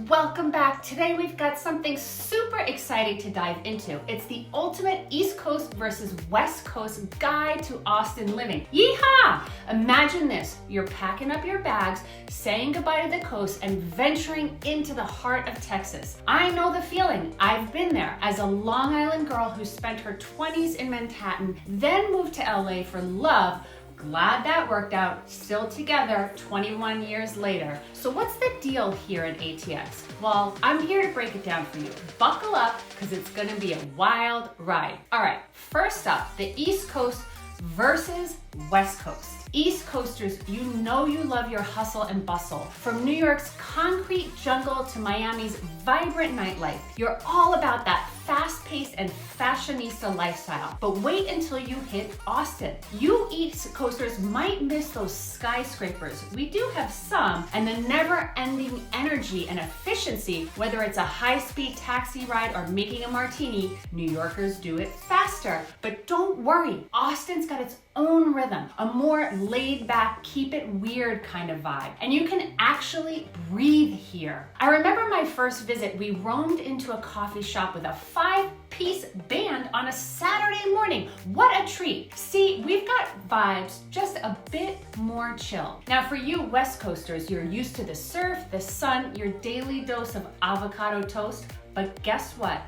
welcome back. Today we've got something super exciting to dive into. It's the ultimate East Coast versus West Coast guide to Austin living. Yeehaw! Imagine this, you're packing up your bags, saying goodbye to the coast and venturing into the heart of Texas. I know the feeling. I've been there as a Long Island girl who spent her 20s in Manhattan, then moved to LA for love. Glad that worked out, still together 21 years later. So what's the deal here at ATX? Well, I'm here to break it down for you. Buckle up, because it's gonna be a wild ride. All right, first up, the East Coast versus West Coast. East Coasters, you know you love your hustle and bustle. From New York's concrete jungle to Miami's vibrant nightlife, you're all about that fast-paced and fashionista lifestyle. But wait until you hit Austin. You East Coasters might miss those skyscrapers. We do have some, and the never-ending energy and efficiency, whether it's a high-speed taxi ride or making a martini, New Yorkers do it faster. But don't worry, Austin's got its own rhythm, a more laid-back, keep it weird kind of vibe. And you can actually breathe here. I remember my first visit, we roamed into a coffee shop with a 5-piece band on a Saturday morning. What a treat. See, we've got vibes just a bit more chill. Now for you West Coasters, you're used to the surf, the sun, your daily dose of avocado toast. But guess what?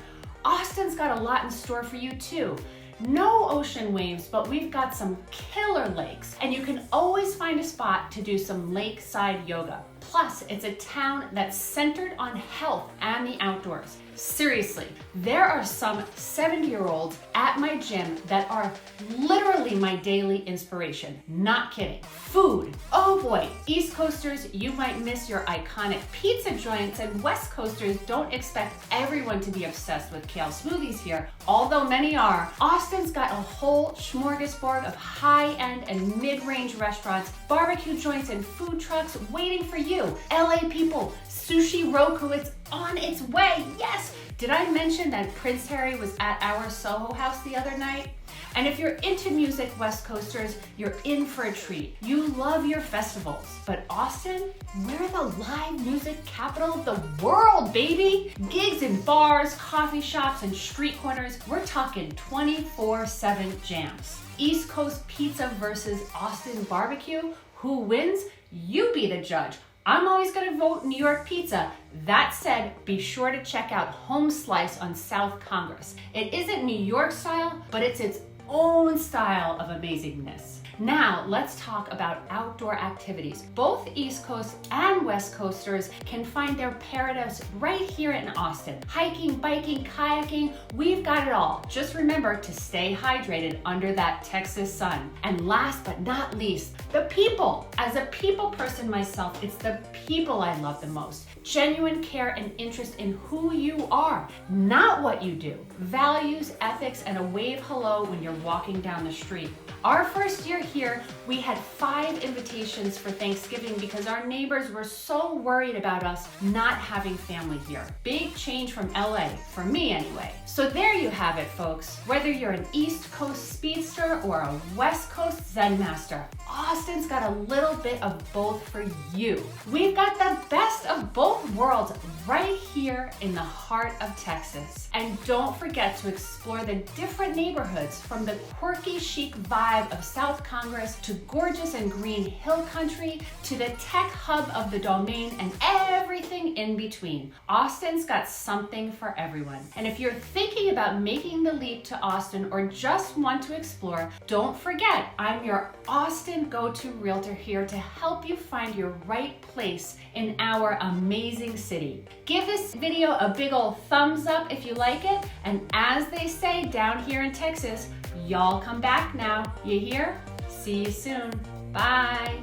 Austin's got a lot in store for you too. No ocean waves, but we've got some killer lakes, and you can always find a spot to do some lakeside yoga. Plus, it's a town that's centered on health and the outdoors. Seriously, there are some 70-year-olds at my gym that are literally my daily inspiration. Not kidding. Food. Oh boy, East Coasters, you might miss your iconic pizza joints, and West Coasters don't expect everyone to be obsessed with kale smoothies here, although many are. Austin's got a whole smorgasbord of high-end and mid-range restaurants, barbecue joints, and food trucks waiting for you. LA people, Sushi Roku, it's on its way, yes! Did I mention that Prince Harry was at our Soho house the other night? And if you're into music, West Coasters, you're in for a treat. You love your festivals, but Austin, we're the live music capital of the world, baby! Gigs in bars, coffee shops, and street corners, we're talking 24/7 jams. East Coast pizza versus Austin barbecue, who wins? You be the judge. I'm always gonna vote New York pizza. That said, be sure to check out Home Slice on South Congress. It isn't New York style, but it's its own style of amazingness. Now, let's talk about outdoor activities. Both East Coast and West Coasters can find their paradise right here in Austin. Hiking, biking, kayaking, we've got it all. Just remember to stay hydrated under that Texas sun. And last but not least, the people. As a people person myself, it's the people I love the most. Genuine care and interest in who you are, not what you do. Values, ethics, and a wave hello when you're walking down the street. Our first year here, we had 5 invitations for Thanksgiving because our neighbors were so worried about us not having family here. Big change from LA, for me anyway. So there you have it, folks. Whether you're an East Coast speedster or a West Coast Zen master, Austin's got a little bit of both for you. We've got the best of both worlds right here in the heart of Texas. And don't forget to explore the different neighborhoods, from the quirky chic vibe of South Congress to gorgeous and green hill country to the tech hub of the Domain and everything in between. Austin's got something for everyone. And if you're thinking about making the leap to Austin or just want to explore, don't forget, I'm your Austin go-to realtor here to help you find your right place in our amazing city. Give this video a big old thumbs up if you like it, and as they say down here in Texas, y'all come back now. You hear? See you soon. Bye.